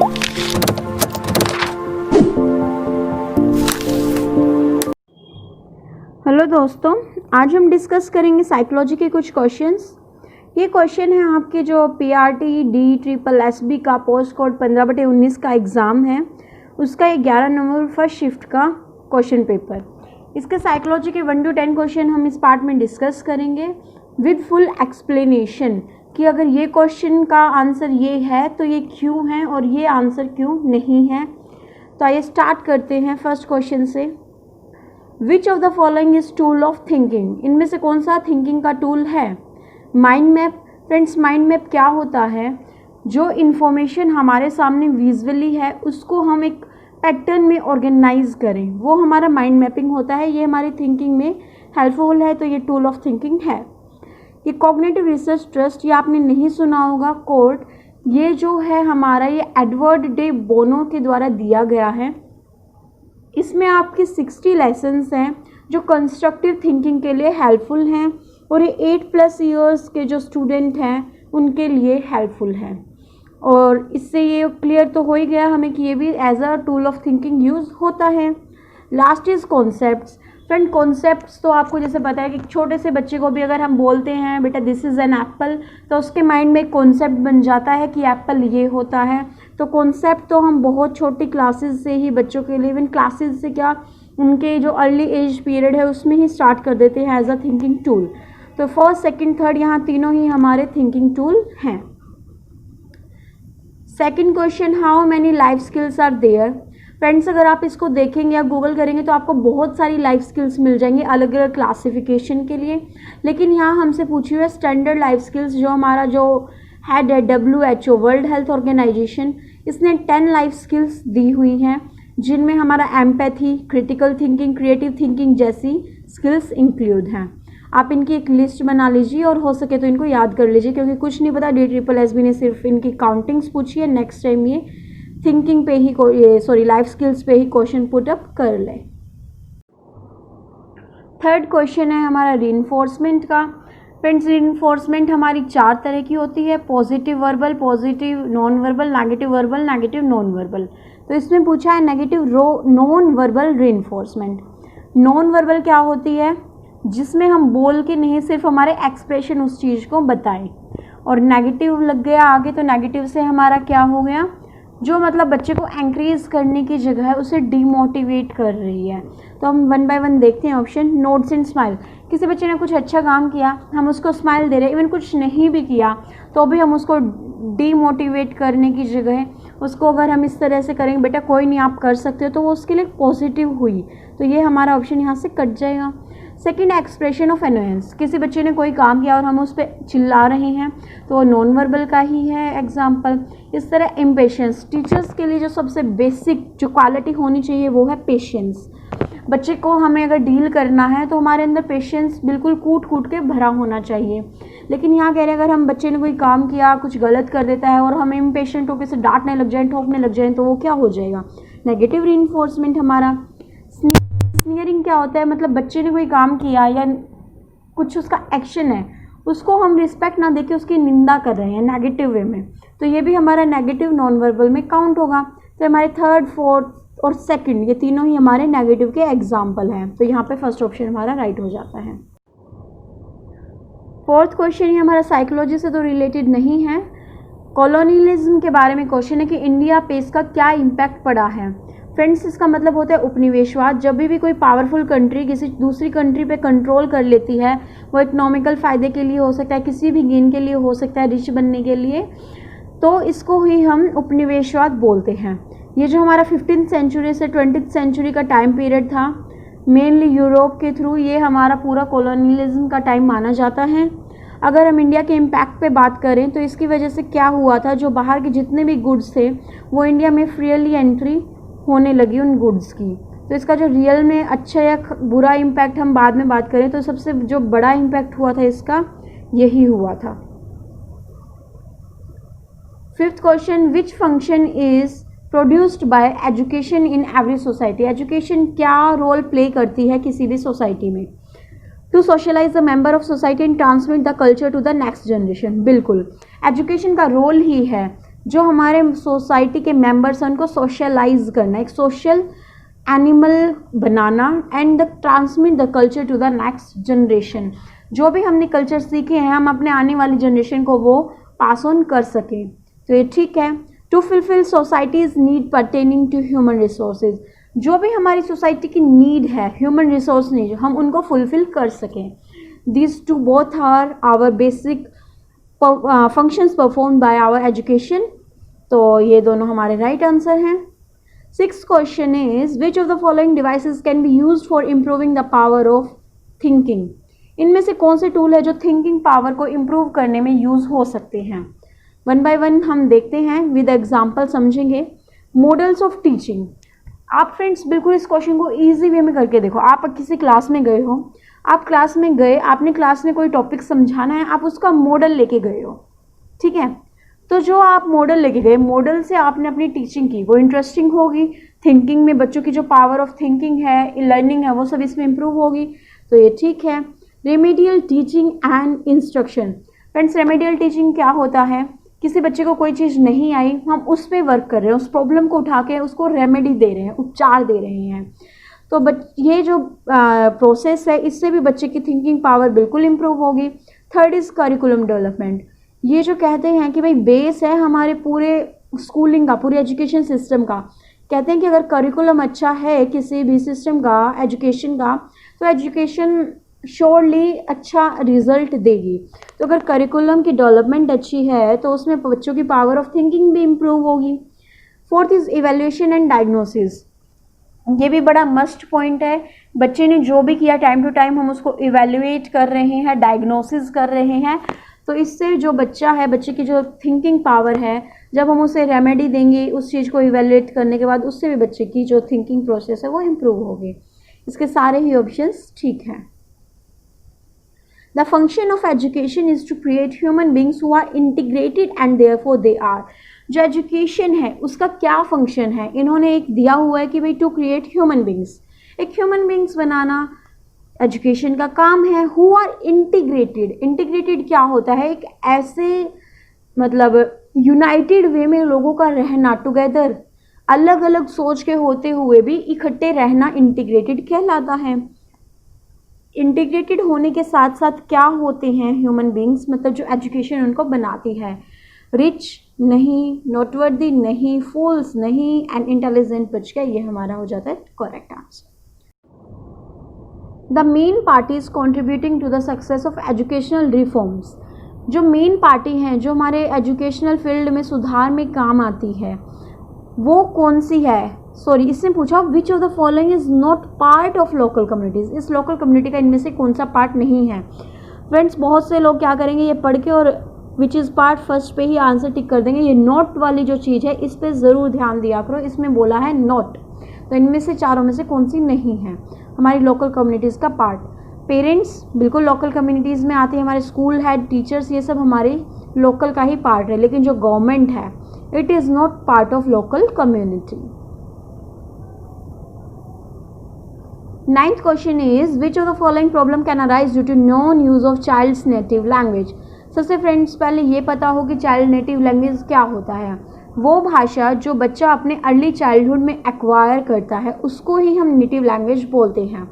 Hello दोस्तों, आज हम डिस्कस करेंगे साइकोलॉजी के कुछ क्वेश्चंस। ये क्वेश्चन है आपके जो पीआरटी DSSB का पोस्ट कोड 15/19 का एग्ज़ाम है, उसका 11 नवंबर फर्स्ट शिफ्ट का क्वेश्चन पेपर। इसके साइकोलॉजी के 1 to 10 क्वेश्चन हम इस पार्ट में डिस्कस करेंगे विद फुल एक्सप्लेनेशन कि अगर ये क्वेश्चन का आंसर ये है तो ये क्यों है और ये आंसर क्यों नहीं है। तो आइए स्टार्ट करते हैं फर्स्ट क्वेश्चन से। विच of the following is tool of thinking? इनमें से कौन सा थिंकिंग का टूल है? Mind map. Friends, mind map क्या होता है? जो इन्फॉर्मेशन हमारे सामने विजुअली है उसको हम एक पैटर्न में ऑर्गेनाइज करें, वो हमारा माइंड मैपिंग होता है। ये हमारी थिंकिंग में हेल्पफुल है, तो ये टूल ऑफ थिंकिंग है। ये कॉग्निटिव रिसर्च ट्रस्ट, ये आपने नहीं सुना होगा कोर्ट, ये जो है हमारा ये एडवर्ड डे बोनो के द्वारा दिया गया है। इसमें आपके 60 लेसन्स हैं जो कंस्ट्रक्टिव थिंकिंग के लिए हेल्पफुल हैं और ये 8+ ईयर्स के जो स्टूडेंट हैं उनके लिए हेल्पफुल है। और इससे ये क्लियर तो हो ही गया हमें कि ये भी as a tool of thinking use होता है। Last is concepts. Friend, concepts तो आपको जैसे पता है कि छोटे से बच्चे को भी अगर हम बोलते हैं बेटा दिस इज़ एन एप्पल, तो उसके माइंड में एक कॉन्सेप्ट बन जाता है कि एप्पल ये होता है। तो कॉन्सेप्ट तो हम बहुत छोटी क्लासेस से ही बच्चों के लिए, इवन क्लासेस से क्या, उनके जो अर्ली एज पीरियड है उसमें ही स्टार्ट कर देते हैं एज अ थिंकिंग टूल। तो फर्स्ट, सेकंड, थर्ड यहाँ तीनों ही हमारे थिंकिंग टूल हैं। Second question, how many life skills are there? Friends, अगर आप इसको देखेंगे या गूगल करेंगे तो आपको बहुत सारी लाइफ स्किल्स मिल जाएंगी अलग अलग क्लासिफिकेशन के लिए, लेकिन यहाँ हमसे पूछी हुई है स्टैंडर्ड लाइफ स्किल्स। जो हमारा जो हेड है WHO वर्ल्ड हेल्थ ऑर्गेनाइजेशन, इसने 10 लाइफ स्किल्स दी हुई हैं जिनमें हमारा empathy, critical thinking, creative thinking जैसी स्किल्स इंक्लूड हैं। आप इनकी एक लिस्ट बना लीजिए और हो सके तो इनको याद कर लीजिए, क्योंकि कुछ नहीं पता, DSSB ने सिर्फ इनकी काउंटिंग्स पूछी है। नेक्स्ट टाइम ये थिंकिंग पे ही लाइफ स्किल्स पे ही क्वेश्चन पुट अप कर ले। थर्ड क्वेश्चन है हमारा रीइंफोर्समेंट का। फ्रेंड्स, रीइंफोर्समेंट हमारी 4 तरह की होती है, positive verbal, positive non verbal, negative verbal, negative non verbal. तो इसमें पूछा है negative non verbal reinforcement. Non verbal क्या होती है? जिसमें हम बोल के नहीं, सिर्फ हमारे एक्सप्रेशन उस चीज़ को बताएं। और नेगेटिव लग गया आगे, तो नेगेटिव से हमारा क्या हो गया, जो मतलब बच्चे को एंकरेज करने की जगह उसे डीमोटिवेट कर रही है। तो हम 1 by 1 देखते हैं ऑप्शन। नोट्स एंड स्माइल, किसी बच्चे ने कुछ अच्छा काम किया, हम उसको स्माइल दे रहे हैं, इवन कुछ नहीं भी किया तो भी हम उसको डीमोटिवेट करने की जगह उसको अगर हम इस तरह से करेंगे बेटा कोई नहीं आप कर सकते हो, तो वो उसके लिए पॉजिटिव हुई। तो ये हमारा ऑप्शन यहाँ से कट जाएगा। सेकेंड, एक्सप्रेशन ऑफ एनोयंस, किसी बच्चे ने कोई काम किया और हम उस पर चिल्ला रहे हैं तो वो नॉन वर्बल का ही है एग्जाम्पल। इस तरह इम्पेशेंस, टीचर्स के लिए जो सबसे बेसिक जो क्वालिटी होनी चाहिए वो है पेशेंस। बच्चे को हमें अगर डील करना है तो हमारे अंदर पेशेंस बिल्कुल कूट कूट के भरा होना चाहिए। लेकिन यहाँ कह रहे हैं अगर हम बच्चे ने कोई काम किया, कुछ गलत कर देता है और हम इम्पेशेंट होकर से डांटने लग जाएं, ठोकने लग जाएं, तो वो क्या हो जाएगा, नेगेटिव रीइंफोर्समेंट हमारा। स्नीयरिंग क्या होता है, मतलब बच्चे ने कोई काम किया या कुछ उसका एक्शन है उसको हम रिस्पेक्ट ना देके उसकी निंदा कर रहे हैं नेगेटिव वे में, तो ये भी हमारा नेगेटिव नॉन वर्बल में काउंट होगा। तो हमारे थर्ड, फोर्थ और सेकंड ये तीनों ही हमारे नेगेटिव के एग्जाम्पल हैं। तो यहाँ पे फर्स्ट ऑप्शन हमारा राइट हो जाता है। फोर्थ क्वेश्चन ये हमारा साइकोलॉजी से तो रिलेटेड नहीं है, कॉलोनियलिज्म के बारे में क्वेश्चन है कि इंडिया पे इसका क्या इम्पैक्ट पड़ा है। फ्रेंड्स, इसका मतलब होता है उपनिवेशवाद। जब भी कोई पावरफुल कंट्री किसी दूसरी कंट्री पे कंट्रोल कर लेती है, वो इकोनॉमिकल फ़ायदे के लिए हो सकता है, किसी भी गेन के लिए हो सकता है, रिच बनने के लिए, तो इसको ही हम उपनिवेशवाद बोलते हैं। ये जो हमारा 15th सेंचुरी से 20th सेंचुरी का टाइम पीरियड था, मेनली यूरोप के थ्रू, ये हमारा पूरा कॉलोनियलिज्म का टाइम माना जाता है। अगर हम इंडिया के इम्पैक्ट पे बात करें तो इसकी वजह से क्या हुआ था, जो बाहर के जितने भी गुड्स थे वो इंडिया में फ्रीली एंट्री होने लगी उन गुड्स की। तो इसका जो रियल में अच्छा या बुरा इम्पैक्ट हम बाद में बात करें तो सबसे जो बड़ा इम्पैक्ट हुआ था इसका यही हुआ था। Fifth question, which function is produced by education in every society? Education क्या रोल प्ले करती है किसी भी सोसाइटी में? To socialize the member of society and transmit the culture to the next generation. बिल्कुल, एजुकेशन का रोल ही है जो हमारे सोसाइटी के मेंबर्स हैं उनको सोशलाइज करना, एक सोशल एनिमल बनाना and transmit the culture to the next generation. जो भी हमने कल्चर सीखे हैं हम अपने आने वाली जनरेशन को वो पास ऑन कर सकें। तो ये ठीक है। To fulfil societies need pertaining to human resources, जो भी हमारी सोसाइटी की नीड है, ह्यूमन रिसोर्स नीड, हम उनको फुलफिल कर सकें। These two both are our basic functions perform by our education. तो ये दोनों हमारे राइट आंसर हैं। 6th question is which of the following devices can be used for improving the power of thinking. इनमें से कौन से टूल है जो थिंकिंग पावर को इम्प्रूव करने में यूज हो सकते हैं। वन बाय वन हम देखते हैं, विद एग्जाम्पल समझेंगे। Models of teaching. आप फ्रेंड्स बिल्कुल इस क्वेश्चन को ईजी वे में करके देखो। आप किसी क्लास में गए हो, आप क्लास में गए, आपने क्लास में कोई टॉपिक समझाना है, आप उसका मॉडल लेके गए हो, ठीक है। तो जो आप मॉडल लेके गए, मॉडल से आपने अपनी टीचिंग की, वो इंटरेस्टिंग होगी। थिंकिंग में बच्चों की जो पावर ऑफ थिंकिंग है, लर्निंग है, वो सब इसमें इंप्रूव होगी। तो ये ठीक है। Remedial teaching and instruction. Friends remedial teaching क्या होता है, किसी बच्चे को कोई चीज़ नहीं आई, हम उस पर वर्क कर रहे हैं, उस प्रॉब्लम को उठा के उसको रेमेडी दे रहे हैं, उपचार दे रहे हैं। तो ये जो प्रोसेस है इससे भी बच्चे की थिंकिंग पावर बिल्कुल इम्प्रूव होगी। 3rd is curriculum development. ये जो कहते हैं कि भाई बेस है हमारे पूरे स्कूलिंग का, पूरे एजुकेशन सिस्टम का। कहते हैं कि अगर करिकुलम अच्छा है किसी भी सिस्टम का, एजुकेशन का, तो एजुकेशन श्योरली अच्छा रिजल्ट देगी। तो अगर करिकुलम की डेवलपमेंट अच्छी है तो उसमें बच्चों की पावर ऑफ थिंकिंग भी इम्प्रूव होगी। 4th is evaluation and diagnosis. ये भी बड़ा मस्ट पॉइंट है। बच्चे ने जो भी किया टाइम टू टाइम हम उसको इवैल्यूएट कर रहे हैं, डायग्नोसिस कर रहे हैं। तो इससे जो बच्चा है, बच्चे की जो थिंकिंग पावर है, जब हम उसे रेमेडी देंगे उस चीज़ को इवैल्यूएट करने के बाद, उससे भी बच्चे की जो थिंकिंग प्रोसेस है वो इम्प्रूव होगी। इसके सारे ही ऑप्शंस ठीक हैं। The function of education is to create human beings who are integrated and therefore they are। जो एजुकेशन है उसका क्या फंक्शन है, इन्होंने एक दिया हुआ है कि भाई टू क्रिएट ह्यूमन बींग्स, एक ह्यूमन बींग्स बनाना एजुकेशन का काम है। Who are integrated. इंटीग्रेटेड क्या होता है, एक ऐसे मतलब यूनाइटेड वे में लोगों का रहना, टुगेदर, अलग अलग सोच के होते हुए भी इकट्ठे रहना इंटीग्रेटेड कहलाता है। इंटीग्रेटेड होने के साथ साथ क्या होते हैं ह्यूमन बींग्स, मतलब जो एजुकेशन उनको बनाती है, रिच नहीं, नोटवर्दी नहीं, फूल्स नहीं एंड इंटेलिजेंट बच गया। ये हमारा हो जाता है correct answer. The main parties contributing to the success of educational reforms. जो मेन पार्टी हैं जो हमारे एजुकेशनल फील्ड में सुधार में काम आती है वो कौन सी है। सॉरी, इसने पूछा विच of the following is not part of local communities. इस लोकल कम्युनिटी का इनमें से कौन सा पार्ट नहीं है। फ्रेंड्स बहुत से लोग क्या करेंगे, ये पढ़ के और विच इज़ पार्ट फर्स्ट पे ही आंसर टिक कर देंगे। ये नॉट वाली जो चीज़ है इस पर ज़रूर ध्यान दिया करो, इसमें बोला है नॉट। तो इनमें से चारों में से कौन सी नहीं है हमारी लोकल कम्युनिटीज़ का पार्ट। पेरेंट्स बिल्कुल लोकल कम्युनिटीज़ में आते हैं, हमारे स्कूल हेड, टीचर्स, ये सब हमारे लोकल का ही पार्ट है। लेकिन जो गवर्नमेंट है it is not part of local community. 9th question is which of the following problem can arise due to non use of child's native language. सबसे friends पहले ये पता हो कि चाइल्ड नेटिव लैंग्वेज क्या होता है। वो भाषा जो बच्चा अपने अर्ली चाइल्डहुड में एक्वायर करता है उसको ही हम नेटिव लैंग्वेज बोलते हैं।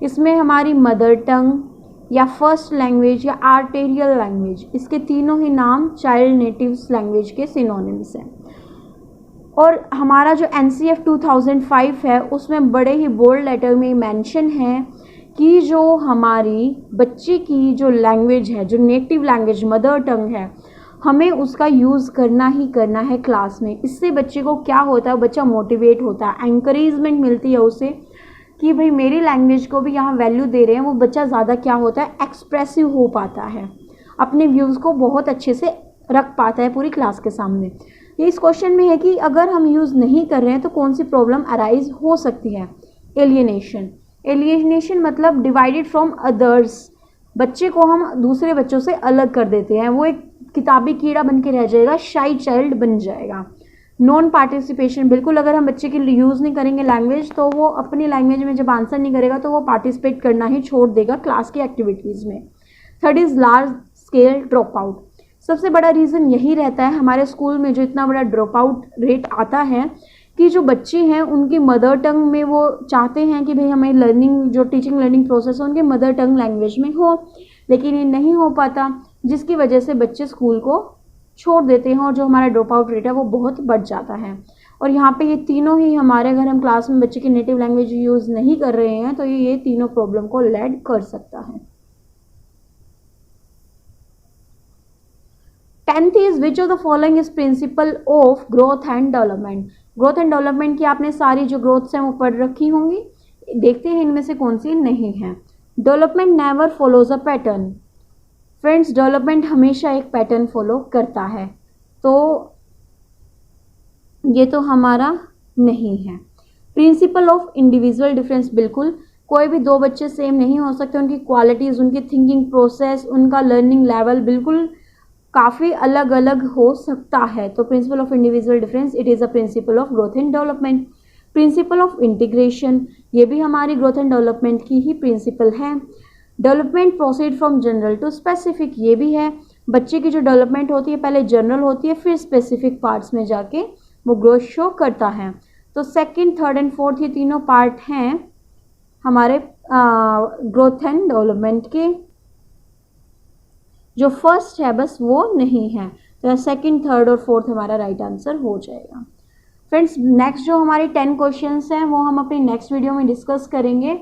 इसमें हमारी मदर टंग या फर्स्ट लैंग्वेज या आर्टेरियल लैंग्वेज, इसके तीनों ही नाम चाइल्ड नेटिव लैंग्वेज के सिनोनिम्स हैं। और हमारा जो NCF 2005 है उसमें बड़े ही बोल्ड लेटर में मेंशन है कि जो हमारी बच्चे की जो लैंग्वेज है, जो नेटिव लैंग्वेज मदर टंग है, हमें उसका यूज़ करना ही करना है क्लास में। इससे बच्चे को क्या होता है, बच्चा मोटिवेट होता है, एंकरेजमेंट मिलती है उसे कि भाई मेरी लैंग्वेज को भी यहाँ वैल्यू दे रहे हैं। वो बच्चा ज़्यादा क्या होता है, एक्सप्रेसिव हो पाता है, अपने व्यूज़ को बहुत अच्छे से रख पाता है पूरी क्लास के सामने। ये इस क्वेश्चन में है कि अगर हम यूज़ नहीं कर रहे हैं तो कौन सी प्रॉब्लम अराइज हो सकती है। एलियनेशन। एलियनेशन मतलब डिवाइडेड फ्रॉम अदर्स, बच्चे को हम दूसरे बच्चों से अलग कर देते हैं, वो एक किताबी कीड़ा बन के रह जाएगा, शाई चाइल्ड बन जाएगा। नॉन पार्टिसिपेशन, बिल्कुल अगर हम बच्चे के लिए यूज़ नहीं करेंगे लैंग्वेज तो वो अपनी लैंग्वेज में जब आंसर नहीं करेगा तो वो पार्टिसिपेट करना ही छोड़ देगा क्लास की एक्टिविटीज़ में। 3rd is large scale drop out. सबसे बड़ा रीज़न यही रहता है हमारे स्कूल में जो इतना बड़ा ड्रॉप आउट रेट आता है कि जो बच्चे हैं उनकी मदर टंग में वो चाहते हैं कि भाई हमें लर्निंग जो टीचिंग लर्निंग प्रोसेस है उनके मदर टंग लैंग्वेज में हो, लेकिन ये नहीं हो पाता, जिसकी वजह से बच्चे स्कूल को छोड़ देते हैं और जो हमारा ड्रॉप आउट रेट है वो बहुत बढ़ जाता है। और यहाँ पे ये तीनों ही हमारे अगर हम क्लास में बच्चे की नेटिव लैंग्वेज यूज़ नहीं कर रहे हैं तो ये तीनों प्रॉब्लम को लीड कर सकता है। 10th is which of the following is principal of growth and development. Growth and development की आपने सारी जो ग्रोथ्स हैं वो पढ़ रखी होंगी, देखते हैं इनमें से कौन सी नहीं है। Development never follows a pattern. Friends, development हमेशा एक पैटर्न फॉलो करता है, तो ये तो हमारा नहीं है। प्रिंसिपल ऑफ इंडिविजुअल डिफरेंस, बिल्कुल कोई भी दो बच्चे सेम नहीं हो सकते, उनकी क्वालिटीज़, उनकी थिंकिंग प्रोसेस, उनका लर्निंग लेवल बिल्कुल काफ़ी अलग अलग हो सकता है। तो principle of individual difference it is a principle of growth and development. Principle of integration, ये भी हमारी ग्रोथ एंड डेवलपमेंट की ही प्रिंसिपल है। Development proceed from general to specific, ये भी है, बच्चे की जो डेवलपमेंट होती है पहले जनरल होती है फिर स्पेसिफिक पार्ट्स में जाके वो ग्रोथ शो करता है। तो सेकंड, थर्ड एंड फोर्थ ये तीनों पार्ट हैं हमारे ग्रोथ एंड डेवलपमेंट के। जो फर्स्ट है बस वो नहीं है, तो सेकंड, थर्ड और फोर्थ हमारा राइट आंसर हो जाएगा। फ्रेंड्स, नेक्स्ट जो हमारे 10 क्वेश्चंस हैं वो हम अपनी नेक्स्ट वीडियो में डिस्कस करेंगे।